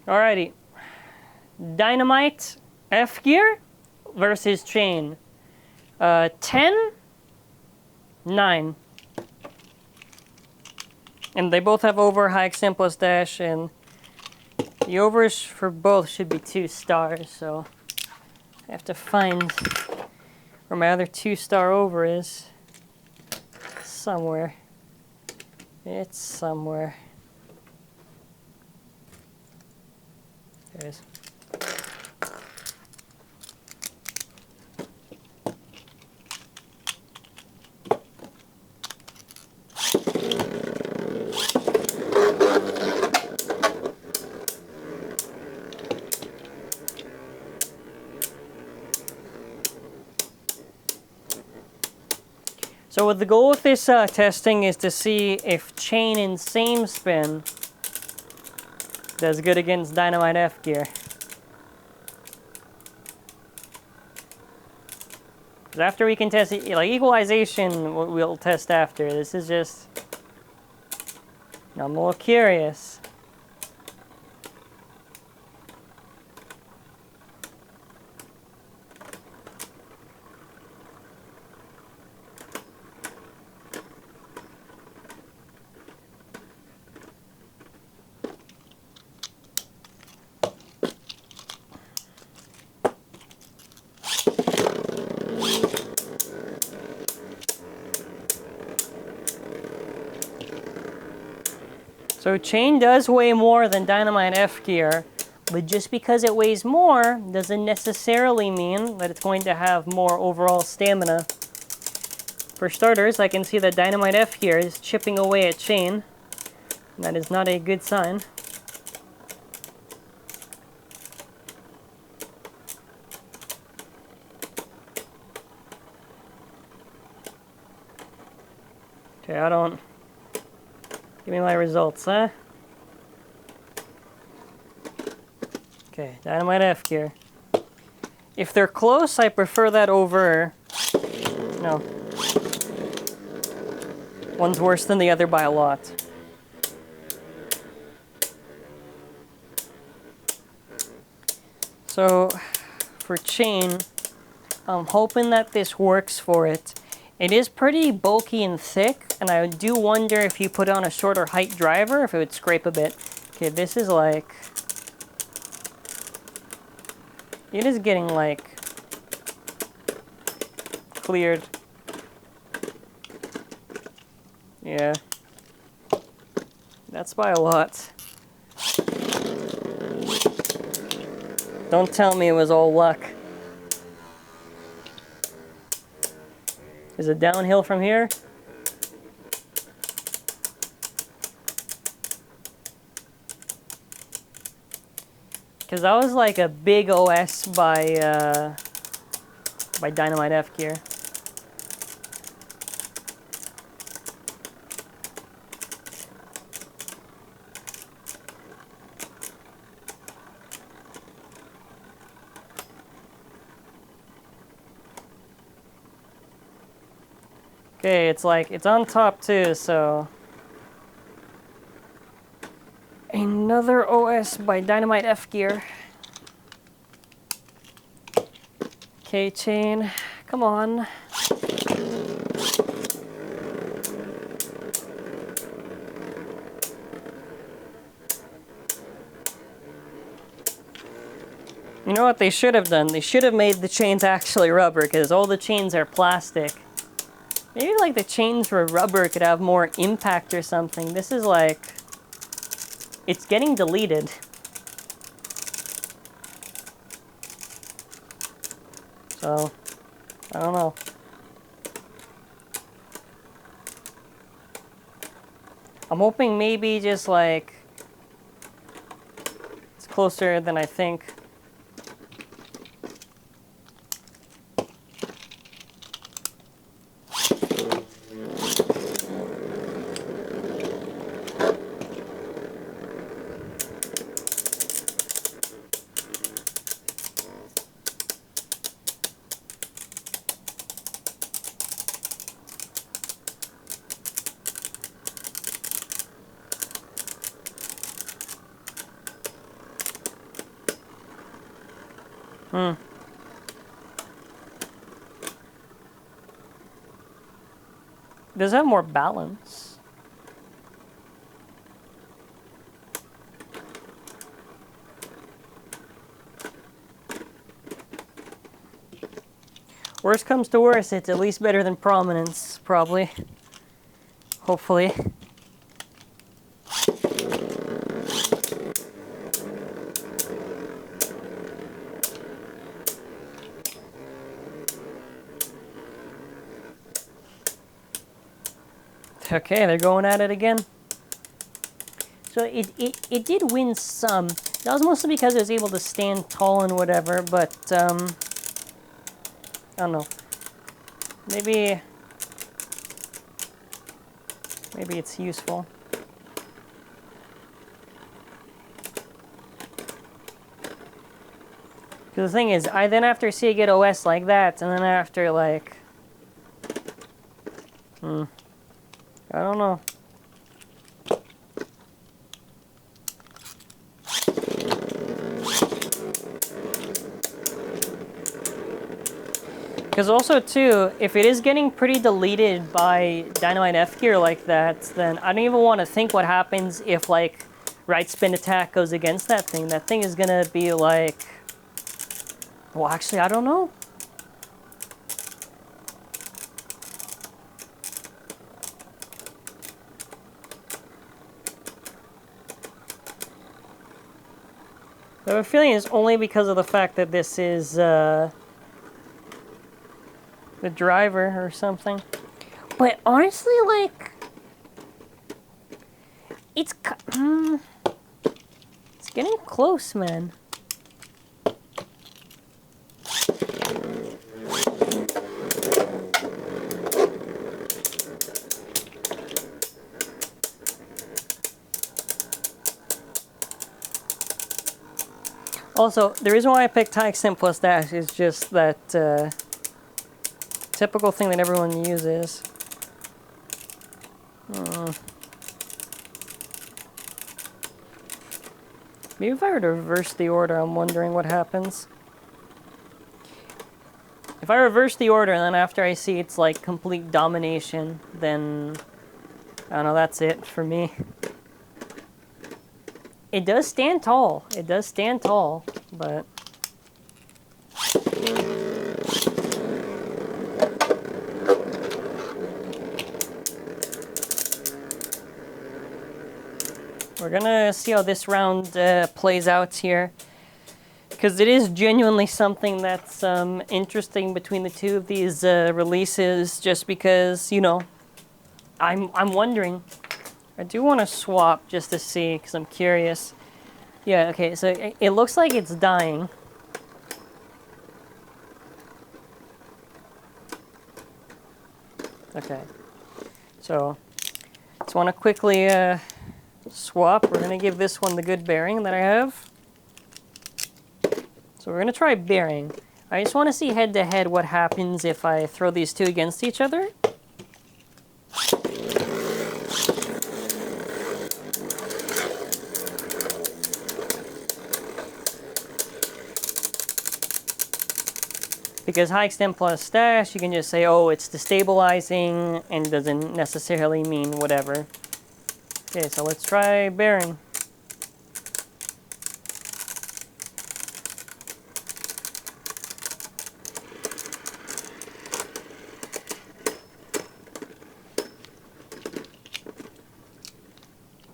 Alrighty. Dynamite F gear versus chain. 10, 9. And they both have over, high XM plus dash, and the overs for both should be 2 stars, so I have to find where my other 2-star over is. Somewhere. It's somewhere. There it is. So the goal with this testing is to see if chain and same spin does good against Dynamite F gear. Because after we can test it, like equalization, we'll test after. This is just, I'm more curious. So chain does weigh more than Dynamite F gear, but just because it weighs more doesn't necessarily mean that it's going to have more overall stamina. For starters, I can see that Dynamite F gear is chipping away at chain. That is not a good sign. Okay, give me my results, huh? Okay, Dynamite F gear. If they're close, I prefer that over... No. One's worse than the other by a lot. So, for chain, I'm hoping that this works for it. It is pretty bulky and thick, and I do wonder if you put on a shorter height driver, if it would scrape a bit. Okay, this is like... It is getting like... cleared. Yeah. That's by a lot. Don't tell me it was all luck. Is it downhill from here? Because that was like a big OS by Dynamite F gear. Okay, it's like, it's on top too, so... Another OS by Dynamite F gear. Okay, chain, come on. You know what they should have done? They should have made the chains actually rubber, because all the chains are plastic. Maybe like the chains were rubber could have more impact or something. This is like... It's getting deleted. So, I don't know. I'm hoping maybe just like... It's closer than I think. Hmm. Does it have more balance? Worst comes to worst, it's at least better than prominence, probably. Hopefully. Okay, they're going at it again. So it did win some. That was mostly because it was able to stand tall and whatever, but I don't know. Maybe it's useful. Because the thing is, I then after see it get OS like that, and then after like, I don't know. Because also too, if it is getting pretty deleted by Dynamite+F gear like that, then I don't even want to think what happens if like right spin attack goes against that thing. That thing is gonna be like, well, actually, I don't know. I have a feeling it's only because of the fact that this is the driver or something. But honestly, like, it's getting close, man. Also, the reason why I picked high extent plus dash is just that typical thing that everyone uses. Maybe if I were to reverse the order, I'm wondering what happens. If I reverse the order and then after I see it's like complete domination, then I don't know, that's it for me. It does stand tall. It does stand tall, but we're gonna see how this round plays out here, because it is genuinely something that's interesting between the two of these releases. Just because, you know, I'm wondering. I do want to swap just to see, because I'm curious. Yeah, okay, so it looks like it's dying. Okay, so just want to quickly swap. We're going to give this one the good bearing that I have. So we're going to try bearing. I just want to see head to head what happens if I throw these two against each other. Because high extent plus dash, you can just say, oh, it's destabilizing, and doesn't necessarily mean whatever. Okay, so let's try bearing.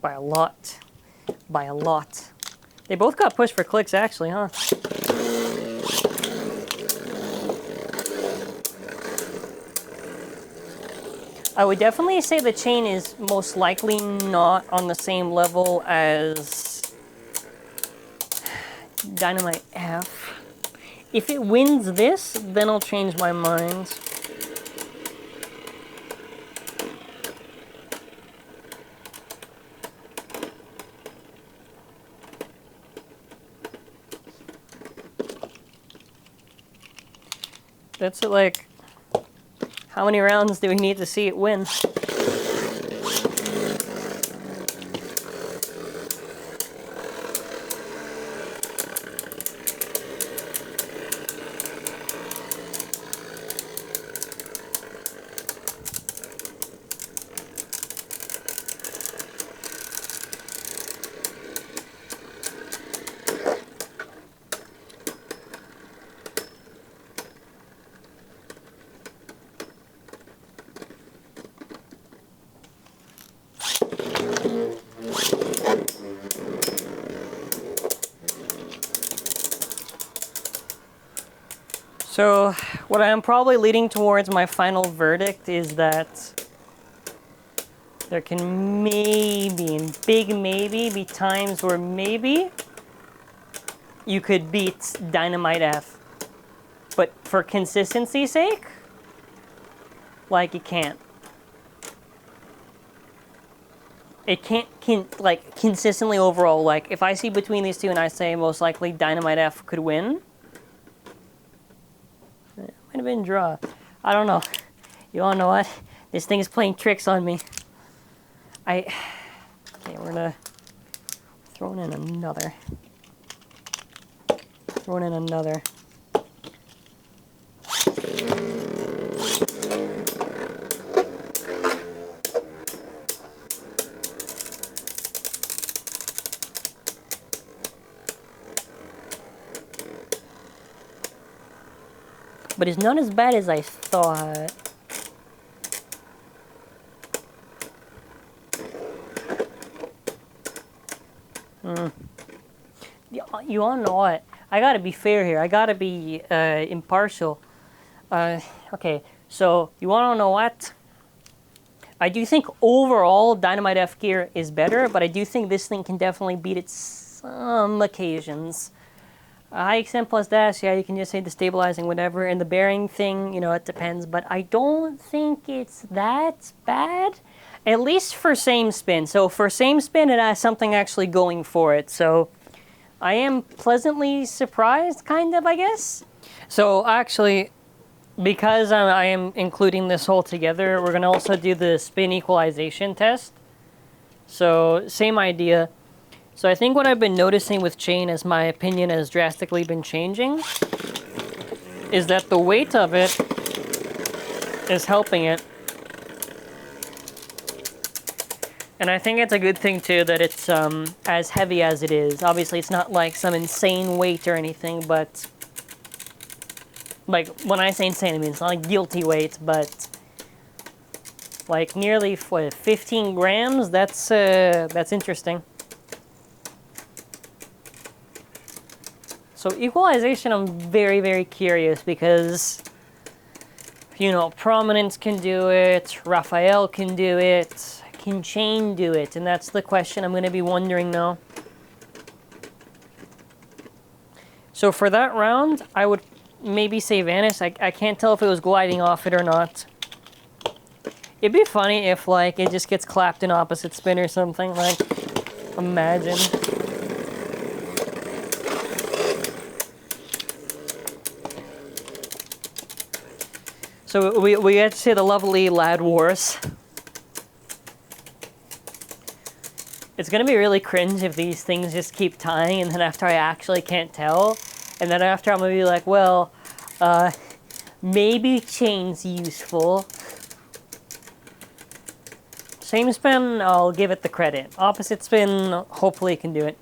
By a lot. By a lot. They both got pushed for clicks, actually, huh? I would definitely say the chain is most likely not on the same level as Dynamite+F. If it wins this, then I'll change my mind. That's it, like, how many rounds do we need to see it win? So what I am probably leading towards my final verdict is that there can maybe, and big maybe, be times where maybe you could beat Dynamite+F. But for consistency's sake, like, you can't. It can't, like, consistently overall, like, if I see between these two and I say most likely Dynamite+F could win, it might have been a draw. I don't know. You all know what? This thing is playing tricks on me. Okay, we're gonna throw in another. Throw in another. But it's not as bad as I thought. You all know what? I gotta be fair here. I gotta be impartial. Okay, so you wanna know what? I do think overall Dynamite+F gear is better, but I do think this thing can definitely beat it some occasions. High extent plus dash, yeah, you can just say the stabilizing, whatever, and the bearing thing, you know, it depends, but I don't think it's that bad, at least for same spin. So for same spin, it has something actually going for it, so I am pleasantly surprised, kind of, I guess. So actually, because I am including this whole together, we're gonna also do the spin equalization test. So same idea. So I think what I've been noticing with chain as my opinion has drastically been changing is that the weight of it is helping it. And I think it's a good thing too that it's as heavy as it is. Obviously it's not like some insane weight or anything, but like when I say insane I mean it's not like guilty weight, but like nearly 15 grams, that's interesting. So equalization, I'm very, very curious because, you know, Prominence can do it, Raphael can do it, can Chain do it? And that's the question I'm going to be wondering now. So for that round, I would maybe say Vanish. I can't tell if it was gliding off it or not. It'd be funny if, like, it just gets clapped in opposite spin or something, like, imagine. So we had to say the lovely Lad Wars. It's gonna be really cringe if these things just keep tying and then after I actually can't tell. And then after I'm gonna be like, well, maybe Chain's useful. Same spin, I'll give it the credit. Opposite spin, hopefully it can do it.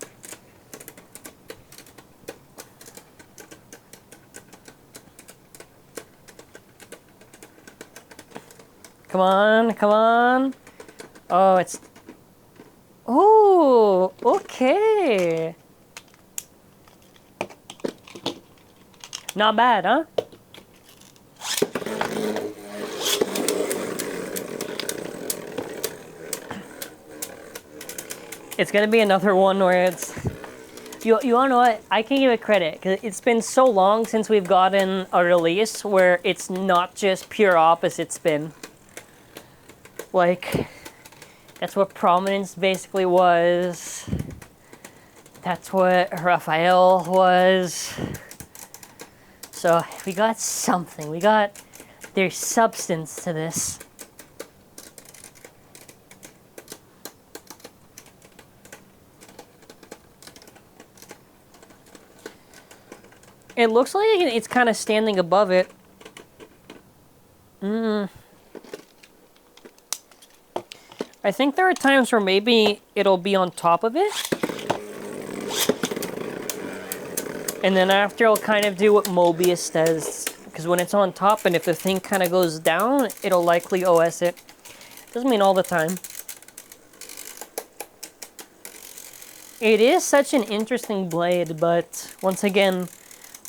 Come on, come on. Oh, it's... Oh, okay. Not bad, huh? It's gonna be another one where it's... You wanna know what? I can give it credit, because it's been so long since we've gotten a release where it's not just pure opposite spin. Like, that's what Prominence basically was. That's what Raphael was. So we got something. We got, there's substance to this. It looks like it's kind of standing above it. I think there are times where maybe it'll be on top of it. And then after I'll kind of do what Mobius does. Because when it's on top and if the thing kind of goes down, it'll likely OS it. Doesn't mean all the time. It is such an interesting blade, but once again,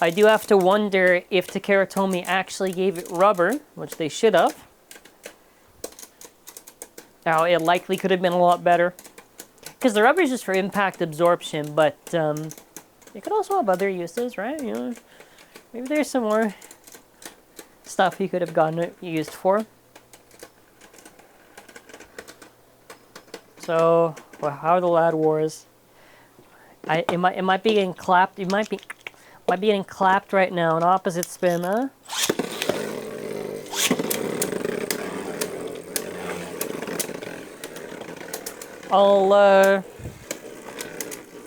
I do have to wonder if Takara Tomy actually gave it rubber, which they should have. Now, it likely could have been a lot better. Because the rubber is just for impact absorption, but it could also have other uses, right? You know, maybe there's some more stuff you could have gotten it used for. So, well, how are the Lad Wars? It might be getting clapped. It might be getting clapped right now. An opposite spin, huh?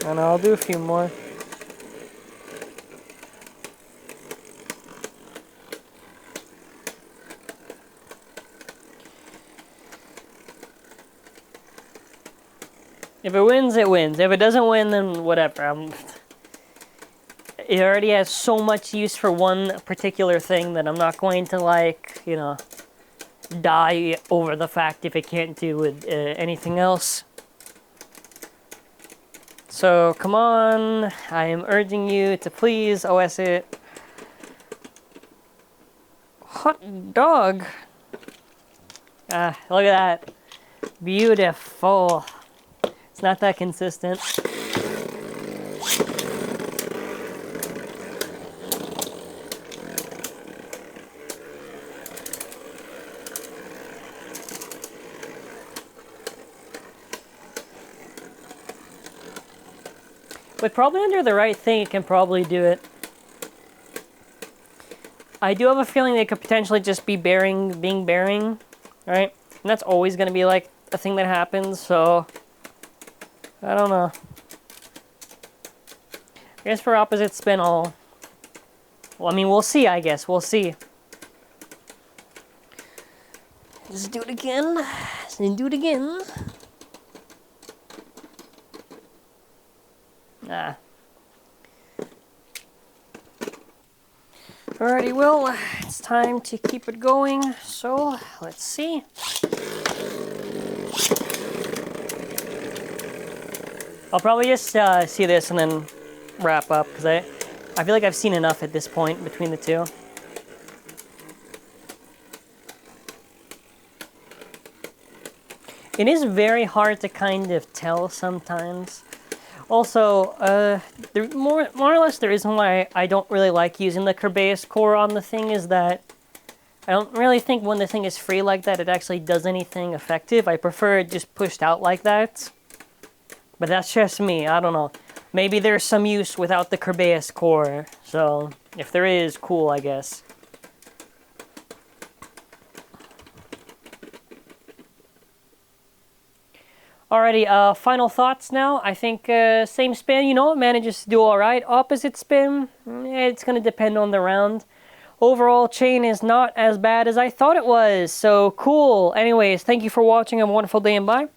And I'll do a few more. If it wins, it wins. If it doesn't win, then whatever. It already has so much use for one particular thing that I'm not going to, like, you know, die over the fact if it can't do with anything else. So, come on. I am urging you to please OS it. Hot dog. Ah, look at that. Beautiful. It's not that consistent. But probably under the right thing, it can probably do it. I do have a feeling they could potentially just be being bearing, right? And that's always going to be like a thing that happens, so I don't know. I guess for opposite spin, well, I mean, we'll see, I guess. We'll see. Let's do it again. Let's do it again. Ah. Alrighty, well, it's time to keep it going, so let's see. I'll probably just see this and then wrap up, because I feel like I've seen enough at this point between the two. It is very hard to kind of tell sometimes. Also, more or less the reason why I don't really like using the Kerbeus core on the thing is that I don't really think when the thing is free like that it actually does anything effective. I prefer it just pushed out like that. But that's just me, I don't know. Maybe there's some use without the Kerbeus core, so if there is, cool, I guess. Alrighty, final thoughts now. I think same spin, you know, manages to do alright. Opposite spin, it's going to depend on the round. Overall, chain is not as bad as I thought it was, so cool. Anyways, thank you for watching. Have a wonderful day and bye.